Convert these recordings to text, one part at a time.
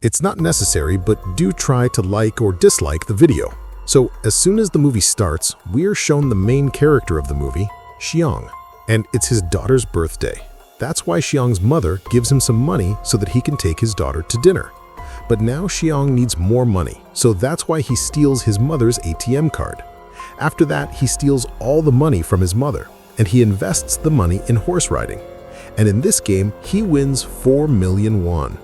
It's not necessary, but do try to like or dislike the video. So as soon as the movie starts, we're shown the main character of the movie, Seong, and it's his daughter's birthday. That's why Seong's mother gives him some money so that he can take his daughter to dinner. But now Seong needs more money, so that's why he steals his mother's ATM card. After that, he steals all the money from his mother, and he invests the money in horse riding. And in this game, he wins 4 million won.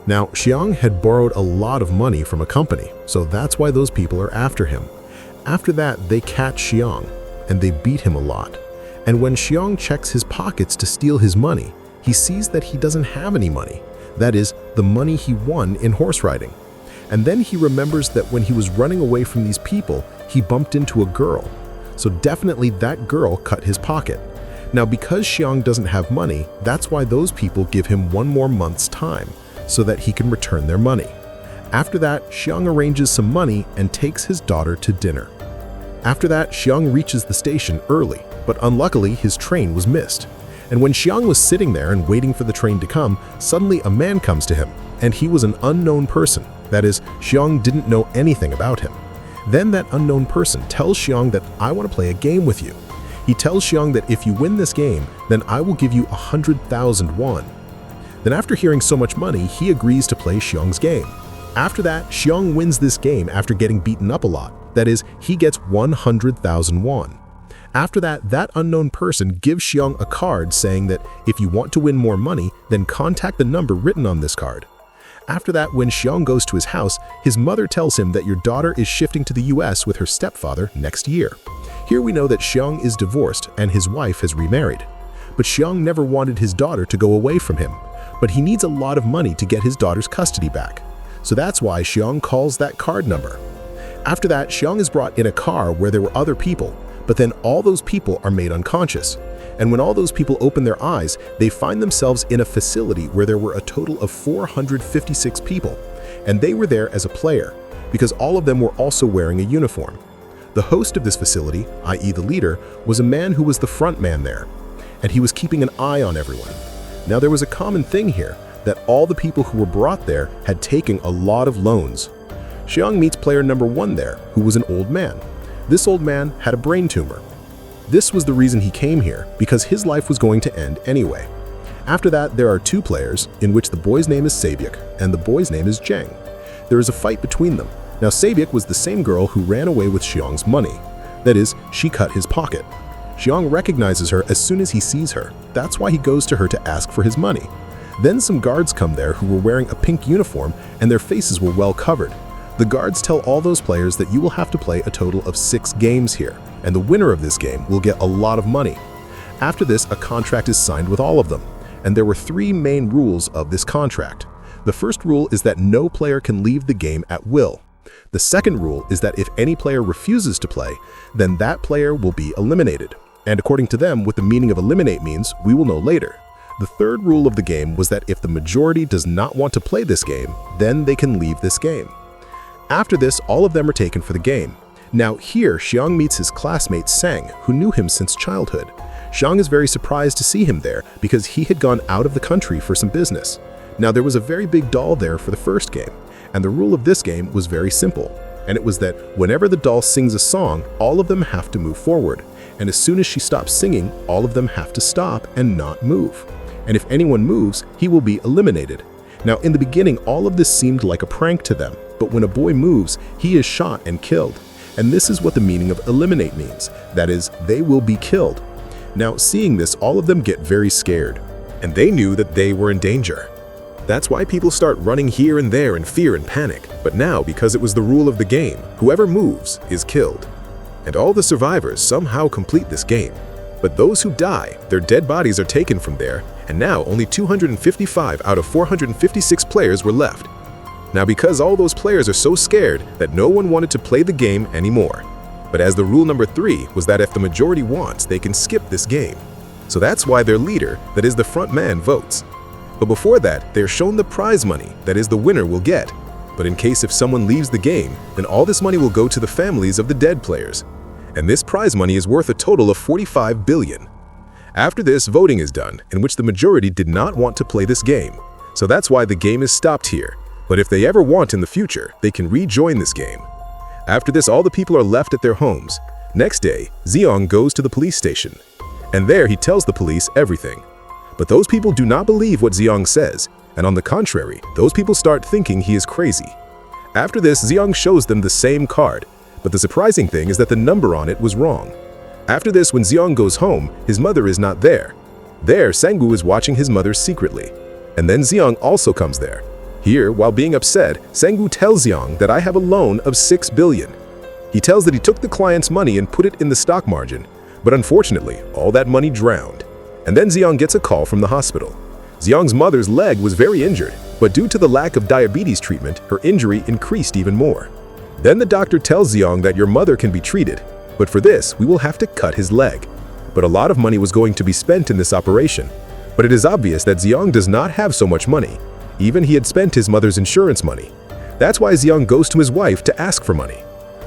Now, Seong had borrowed a lot of money from a company, so that's why those people are after him. After that, they catch Seong, and they beat him a lot. And when Seong checks his pockets to steal his money, he sees that he doesn't have any money. That is, the money he won in horse riding. And then he remembers that when he was running away from these people, he bumped into a girl. So definitely that girl cut his pocket. Now, because Seong doesn't have money, that's why those people give him 1 more month's time, so that he can return their money. After that, Seong arranges some money and takes his daughter to dinner. After that, Seong reaches the station early, but unluckily his train was missed. And when Seong was sitting there and waiting for the train to come, suddenly a man comes to him, and he was an unknown person. That is, Seong didn't know anything about him. Then that unknown person tells Seong that I want to play a game with you. He tells Seong that if you win this game, then I will give you 100,000 won. Then after hearing so much money, he agrees to play Seong's game. After that, Seong wins this game after getting beaten up a lot. That is, he gets 100,000 won. After that, that unknown person gives Seong a card saying that if you want to win more money, then contact the number written on this card. After that, when Seong goes to his house, his mother tells him that your daughter is shifting to the US with her stepfather next year. Here we know that Seong is divorced and his wife has remarried. But Seong never wanted his daughter to go away from him. But he needs a lot of money to get his daughter's custody back. So that's why Seong calls that card number. After that, Seong is brought in a car where there were other people, but then all those people are made unconscious. And when all those people open their eyes, they find themselves in a facility where there were a total of 456 people. And they were there as a player, because all of them were also wearing a uniform. The host of this facility, i.e. the leader, was a man who was the front man there, and he was keeping an eye on everyone. Now there was a common thing here, that all the people who were brought there had taken a lot of loans. Seong meets player number 1 there, who was an old man. This old man had a brain tumor. This was the reason he came here, because his life was going to end anyway. After that, there are 2 players, in which the boy's name is Sae-byeok, and the boy's name is Jang. There is a fight between them. Now Sae-byeok was the same girl who ran away with Seong's money. That is, she cut his pocket. Seong recognizes her as soon as he sees her. That's why he goes to her to ask for his money. Then some guards come there who were wearing a pink uniform and their faces were well covered. The guards tell all those players that you will have to play a total of 6 games here, and the winner of this game will get a lot of money. After this, a contract is signed with all of them, and there were 3 main rules of this contract. The first rule is that no player can leave the game at will. The second rule is that if any player refuses to play, then that player will be eliminated. And according to them, what the meaning of eliminate means, we will know later. The third rule of the game was that if the majority does not want to play this game, then they can leave this game. After this, all of them are taken for the game. Now here, Seong meets his classmate Sang, who knew him since childhood. Seong is very surprised to see him there because he had gone out of the country for some business. Now there was a very big doll there for the first game, and the rule of this game was very simple, and it was that whenever the doll sings a song, all of them have to move forward, and as soon as she stops singing, all of them have to stop and not move. And if anyone moves, he will be eliminated. Now in the beginning, all of this seemed like a prank to them, but when a boy moves, he is shot and killed. And this is what the meaning of eliminate means, that is, they will be killed. Now seeing this, all of them get very scared, and they knew that they were in danger. That's why people start running here and there in fear and panic. But now, because it was the rule of the game, whoever moves is killed. And all the survivors somehow complete this game. But those who die, their dead bodies are taken from there, and now only 255 out of 456 players were left. Now because all those players are so scared that no one wanted to play the game anymore. But as the rule number 3 was that if the majority wants, they can skip this game. So that's why their leader, that is the front man, votes. But before that, they're shown the prize money, that is the winner will get. But in case if someone leaves the game, then all this money will go to the families of the dead players. And this prize money is worth a total of 45 billion. After this, voting is done, in which the majority did not want to play this game. So that's why the game is stopped here. But if they ever want in the future, they can rejoin this game. After this, all the people are left at their homes. Next day, Seong goes to the police station. And there he tells the police everything. But those people do not believe what Seong says, and on the contrary, those people start thinking he is crazy. After this, Seong shows them the same card, but the surprising thing is that the number on it was wrong. After this, when Seong goes home, his mother is not there. There, Sang-woo is watching his mother secretly. And then Seong also comes there. Here, while being upset, Sang-woo tells Seong that I have a loan of 6 billion. He tells that he took the client's money and put it in the stock margin, but unfortunately, all that money drowned. And then Seong gets a call from the hospital. Seong's mother's leg was very injured, but due to the lack of diabetes treatment, her injury increased even more. Then the doctor tells Seong that your mother can be treated, but for this, we will have to cut his leg. But a lot of money was going to be spent in this operation. But it is obvious that Seong does not have so much money. Even he had spent his mother's insurance money. That's why Seong goes to his wife to ask for money.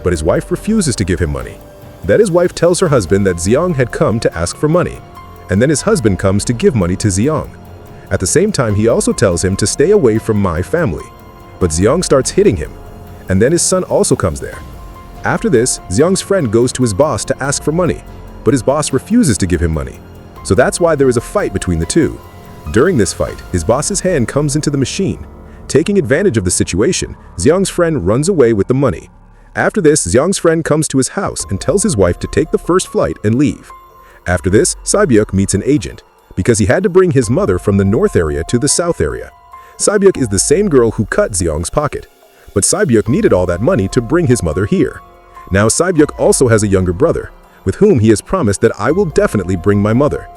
But his wife refuses to give him money. Then his wife tells her husband that Seong had come to ask for money. And then his husband comes to give money to Seong. At the same time, he also tells him to stay away from my family. But Seong starts hitting him. And then his son also comes there. After this, Seong's friend goes to his boss to ask for money, but his boss refuses to give him money. So that's why there is a fight between the two. During this fight, his boss's hand comes into the machine. Taking advantage of the situation, Seong's friend runs away with the money. After this, Seong's friend comes to his house and tells his wife to take the first flight and leave. After this, Sae-byeok meets an agent, because he had to bring his mother from the north area to the south area. Sae-byeok is the same girl who cut Seong's pocket, but Sae-byeok needed all that money to bring his mother here. Now Sae-byeok also has a younger brother, with whom he has promised that I will definitely bring my mother.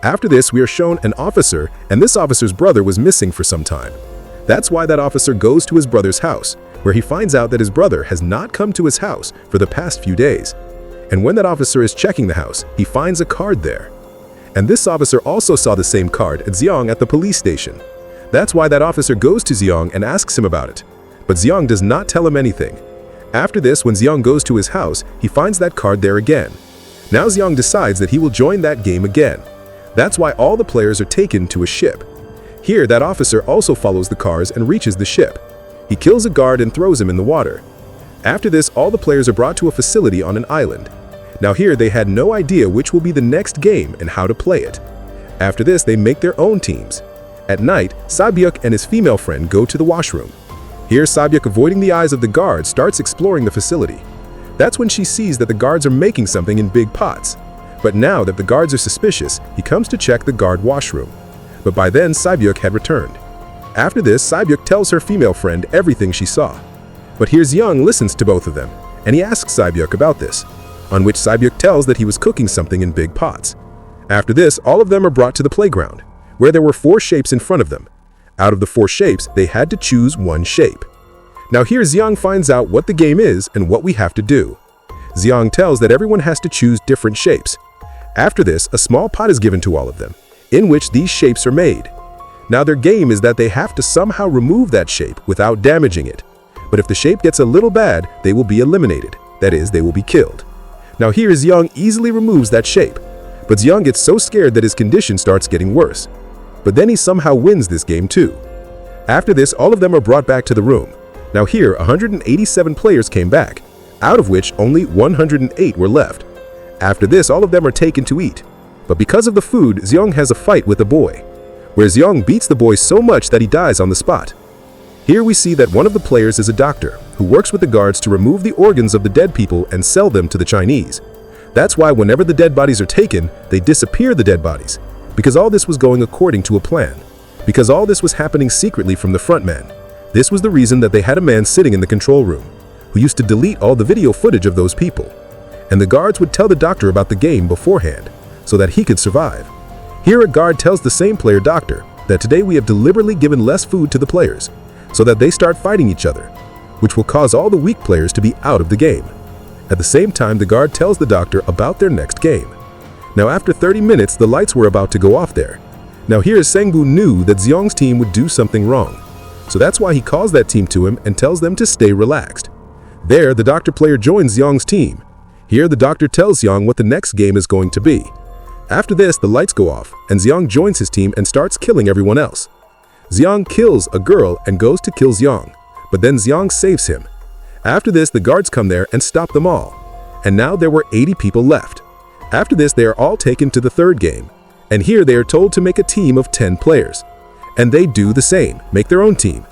After this, we are shown an officer, and this officer's brother was missing for some time. That's why that officer goes to his brother's house, where he finds out that his brother has not come to his house for the past few days. And when that officer is checking the house, he finds a card there. And this officer also saw the same card at Seong at the police station. That's why that officer goes to Seong and asks him about it. But Seong does not tell him anything. After this, when Seong goes to his house, he finds that card there again. Now Seong decides that he will join that game again. That's why all the players are taken to a ship. Here, that officer also follows the cars and reaches the ship. He kills a guard and throws him in the water. After this, all the players are brought to a facility on an island. Now here, they had no idea which will be the next game and how to play it. After this, they make their own teams. At night, Sae-byeok and his female friend go to the washroom. Here, Sae-byeok, avoiding the eyes of the guards, starts exploring the facility. That's when she sees that the guards are making something in big pots. But now that the guards are suspicious, he comes to check the guard washroom. But by then, Sae-byeok had returned. After this, Sae-byeok tells her female friend everything she saw. But here Seong listens to both of them, and he asks Sae-byeok about this, on which Sae-byeok tells that he was cooking something in big pots. After this, all of them are brought to the playground, where there were 4 shapes in front of them. Out of the 4 shapes, they had to choose one shape. Now here Seong finds out what the game is and what we have to do. Seong tells that everyone has to choose different shapes. After this, a small pot is given to all of them, in which these shapes are made. Now their game is that they have to somehow remove that shape without damaging it. But if the shape gets a little bad, they will be eliminated. That is, they will be killed. Now here Seong easily removes that shape, but Seong gets so scared that his condition starts getting worse. But then he somehow wins this game too. After this, all of them are brought back to the room. Now here, 187 players came back, out of which only 108 were left. After this, all of them are taken to eat. But because of the food, Seong has a fight with a boy, where Seong beats the boy so much that he dies on the spot. Here we see that one of the players is a doctor, who works with the guards to remove the organs of the dead people and sell them to the Chinese. That's why whenever the dead bodies are taken, they disappear the dead bodies, because all this was going according to a plan. Because all this was happening secretly from the front man. This was the reason that they had a man sitting in the control room, who used to delete all the video footage of those people. And the guards would tell the doctor about the game beforehand, so that he could survive. Here a guard tells the same player doctor that today we have deliberately given less food to the players, so that they start fighting each other, which will cause all the weak players to be out of the game. At the same time, the guard tells the doctor about their next game. Now after 30 minutes, the lights were about to go off there. Now here Sang-woo knew that Seong's team would do something wrong, so that's why he calls that team to him and tells them to stay relaxed. There, the doctor player joins Seong's team. Here the doctor tells Seong what the next game is going to be. After this, the lights go off, and Seong joins his team and starts killing everyone else. Seong kills a girl and goes to kill Seong, but then Seong saves him. After this, the guards come there and stop them all. And now there were 80 people left. After this, they are all taken to the third game. And here they are told to make a team of 10 players. And they do the same, make their own team.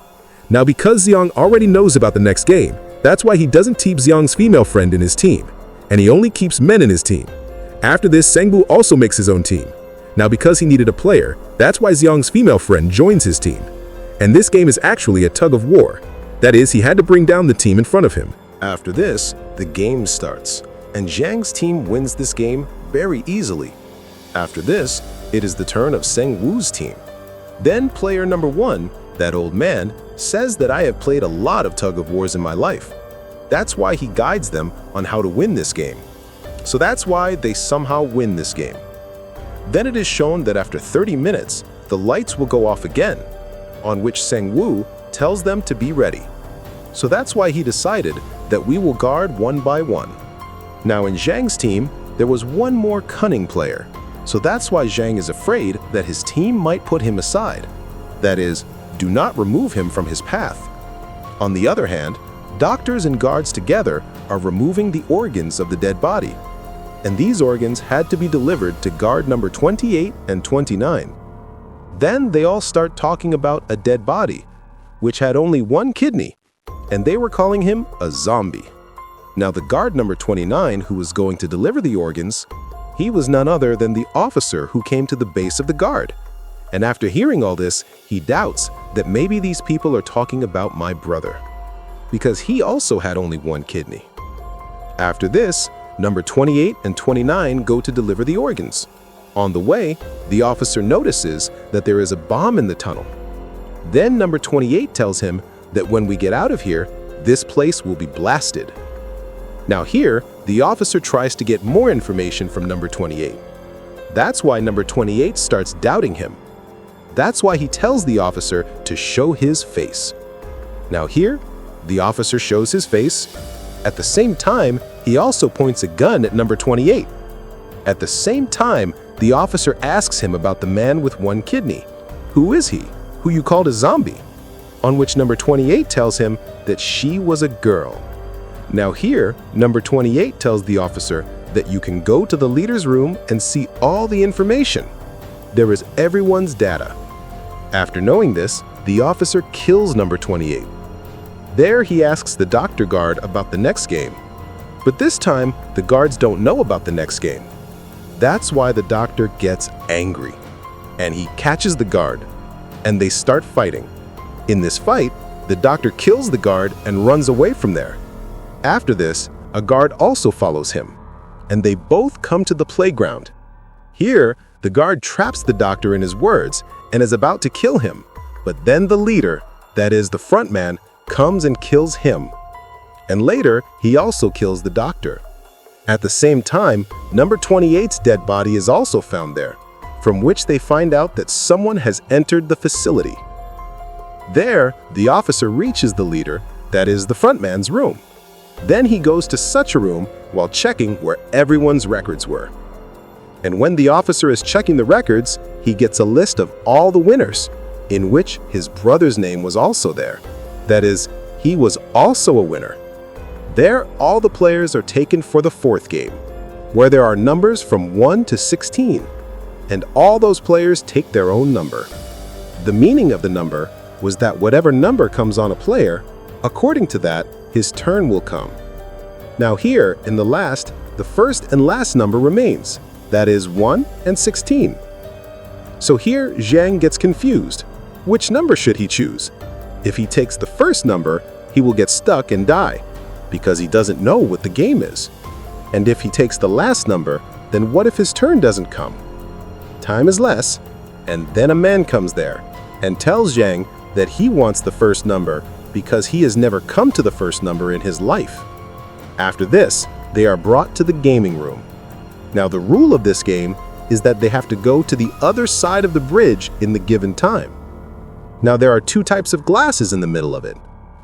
Now because Seong already knows about the next game, that's why he doesn't keep Seong's female friend in his team. And he only keeps men in his team. After this, Sang-woo also makes his own team. Now because he needed a player, that's why Seong's female friend joins his team. And this game is actually a tug of war. That is, he had to bring down the team in front of him. After this, the game starts, and Jang's team wins this game very easily. After this, it is the turn of Sang-woo's team. Then player number 1, that old man, says that I have played a lot of tug of wars in my life. That's why he guides them on how to win this game. So that's why they somehow win this game. Then it is shown that after 30 minutes, the lights will go off again, on which Sang-woo tells them to be ready. So that's why he decided that we will guard one by one. Now in Zhang's team, there was one more cunning player. So that's why Zhang is afraid that his team might put him aside. That is, do not remove him from his path. On the other hand, doctors and guards together are removing the organs of the dead body. And these organs had to be delivered to guard number 28 and 29. Then they all start talking about a dead body, which had only one kidney, and they were calling him a zombie. Now the guard number 29 who was going to deliver the organs, he was none other than the officer who came to the base of the guard. And after hearing all this, he doubts that maybe these people are talking about my brother, because he also had only one kidney. After this, number 28 and 29 go to deliver the organs. On the way, the officer notices that there is a bomb in the tunnel. Then number 28 tells him that when we get out of here, this place will be blasted. Now here, the officer tries to get more information from number 28. That's why number 28 starts doubting him. That's why he tells the officer to show his face. Now here, the officer shows his face. At the same time, he also points a gun at number 28. At the same time, the officer asks him about the man with one kidney. Who is he? Who you called a zombie? On which number 28 tells him that she was a girl. Now here, number 28 tells the officer that you can go to the leader's room and see all the information. There is everyone's data. After knowing this, the officer kills number 28. There he asks the doctor guard about the next game. But this time, the guards don't know about the next game. That's why the doctor gets angry. And he catches the guard, and they start fighting. In this fight, the doctor kills the guard and runs away from there. After this, a guard also follows him, and they both come to the playground. Here, the guard traps the doctor in his words and is about to kill him, but then the leader, that is the front man, comes and kills him. And later, he also kills the doctor. At the same time, number 28's dead body is also found there, from which they find out that someone has entered the facility. There, the officer reaches the leader, that is the front man's room. Then he goes to such a room while checking where everyone's records were. And when the officer is checking the records, he gets a list of all the winners, in which his brother's name was also there. That is, he was also a winner. There, all the players are taken for the fourth game, where there are numbers from 1 to 16, and all those players take their own number. The meaning of the number was that whatever number comes on a player, according to that, his turn will come. Now here, in the last, the first and last number remains, that is 1 and 16. So here, Zhang gets confused. Which number should he choose? If he takes the first number, he will get stuck and die, because he doesn't know what the game is. And if he takes the last number, then what if his turn doesn't come? Time is less, and then a man comes there and tells Zhang that he wants the first number because he has never come to the first number in his life. After this, they are brought to the gaming room. Now the rule of this game is that they have to go to the other side of the bridge in the given time. Now there are two types of glasses in the middle of it.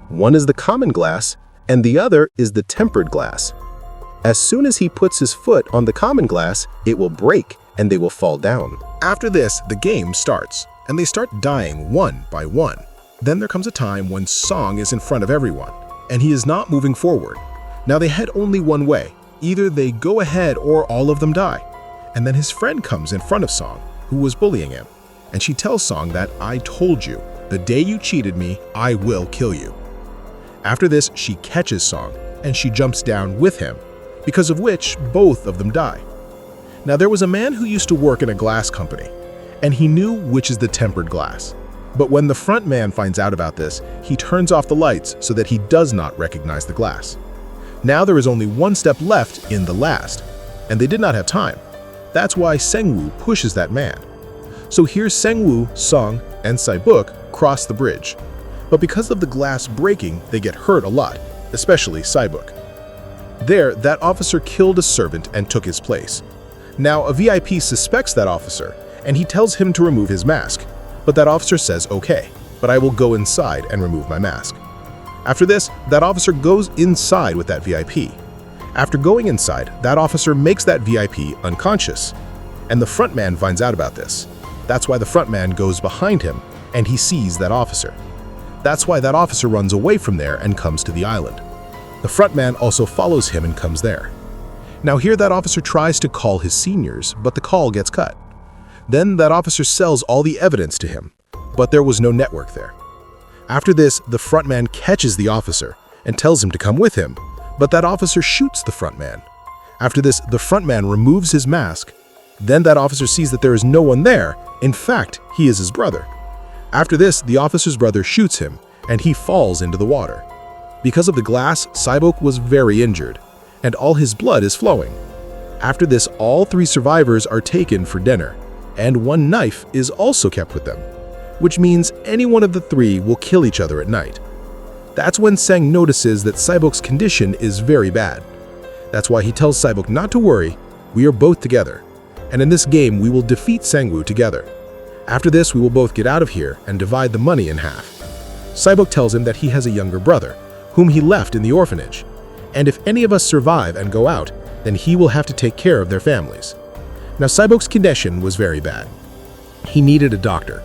One is the common glass, and the other is the tempered glass. As soon as he puts his foot on the common glass, it will break and they will fall down. After this, the game starts. and they start dying one by one. Then there comes a time when Seong is in front of everyone, and he is not moving forward. Now they head only one way. Either they go ahead or all of them die. And then his friend comes in front of Seong, who was bullying him, and she tells Seong that, "I told you, the day you cheated me, I will kill you." After this, she catches Seong, and she jumps down with him, because of which both of them die. Now there was a man who used to work in a glass company, and he knew which is the tempered glass. But when the front man finds out about this, he turns off the lights so that he does not recognize the glass. Now there is only one step left in the last, and they did not have time. That's why Sang-woo pushes that man. So here Sang-woo, Seong, and Sae-byeok cross the bridge. But because of the glass breaking, they get hurt a lot, especially Sae-byeok. There, that officer killed a servant and took his place. Now a VIP suspects that officer, and he tells him to remove his mask. But that officer says, "Okay, but I will go inside and remove my mask." After this, that officer goes inside with that VIP. After going inside, that officer makes that VIP unconscious. And the front man finds out about this. That's why the front man goes behind him, and he sees that officer. That's why that officer runs away from there and comes to the island. The front man also follows him and comes there. Now here that officer tries to call his seniors, but the call gets cut. Then that officer sells all the evidence to him, but there was no network there. After this, the front man catches the officer and tells him to come with him, but that officer shoots the front man. After this, the front man removes his mask. Then that officer sees that there is no one there. In fact, he is his brother. After this, the officer's brother shoots him, and he falls into the water. Because of the glass, Sae-byeok was very injured, and all his blood is flowing. After this, all three survivors are taken for dinner, and one knife is also kept with them, which means any one of the three will kill each other at night. That's when Sang notices that Sae-byeok's condition is very bad. That's why he tells Sae-byeok not to worry, we are both together, and in this game we will defeat Sang-woo together. After this, we will both get out of here and divide the money in half. Sae-byeok tells him that he has a younger brother, whom he left in the orphanage, and if any of us survive and go out, then he will have to take care of their families. Now Sae-byeok's condition was very bad. He needed a doctor.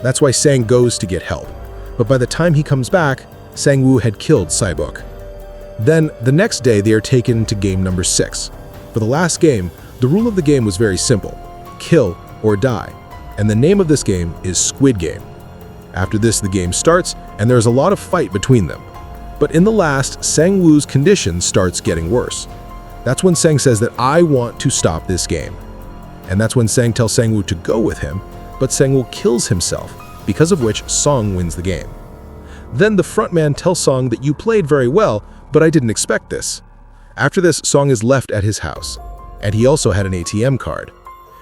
That's why Sang goes to get help. But by the time he comes back, Sang-woo had killed Sae-byeok. Then, the next day they are taken to game number 6. For the last game, the rule of the game was very simple: kill or die. And the name of this game is Squid Game. After this, the game starts, and there's a lot of fight between them. But in the last, Sang-woo's condition starts getting worse. That's when Sang says that I want to stop this game. And that's when Sang tells Sang-woo to go with him, but Sang-woo kills himself, because of which Seong wins the game. Then the frontman tells Seong that you played very well, but I didn't expect this. After this, Seong is left at his house, and he also had an ATM card.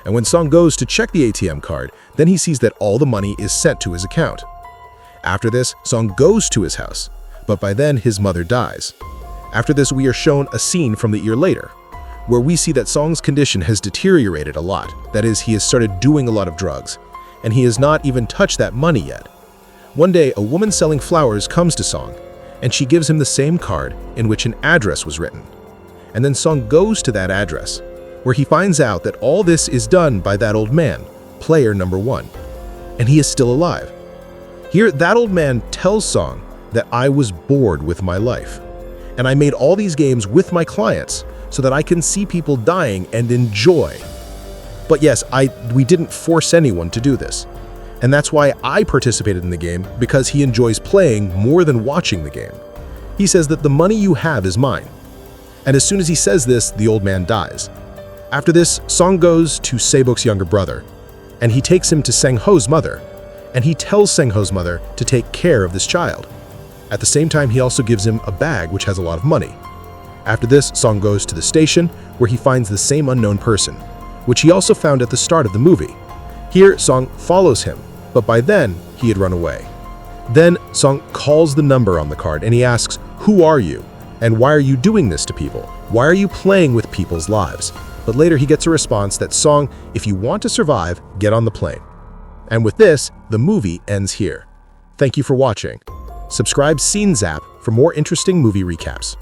And when Seong goes to check the ATM card, then he sees that all the money is sent to his account. After this, Seong goes to his house, but by then his mother dies. After this, we are shown a scene from the year later, where we see that Seong's condition has deteriorated a lot. That is, he has started doing a lot of drugs, and he has not even touched that money yet. One day, a woman selling flowers comes to Seong, and she gives him the same card in which an address was written. And then Seong goes to that address, where he finds out that all this is done by that old man, player number 1, and he is still alive. Here, that old man tells Seong that I was bored with my life, and I made all these games with my clients so that I can see people dying and enjoy. But yes, we didn't force anyone to do this. And that's why I participated in the game, because he enjoys playing more than watching the game. He says that the money you have is mine. And as soon as he says this, the old man dies. After this, Seong goes to Sae-byeok's younger brother, and he takes him to Sang-ho's mother, and he tells Sang-ho's mother to take care of this child. At the same time, he also gives him a bag which has a lot of money. After this, Seong goes to the station, where he finds the same unknown person, which he also found at the start of the movie. Here, Seong follows him, but by then, he had run away. Then, Seong calls the number on the card, and he asks, "Who are you? And why are you doing this to people? Why are you playing with people's lives?" But later he gets a response that, "Seong, if you want to survive, get on the plane." And with this, the movie ends here. Thank you for watching. Subscribe SCENE ZAP for more interesting movie recaps.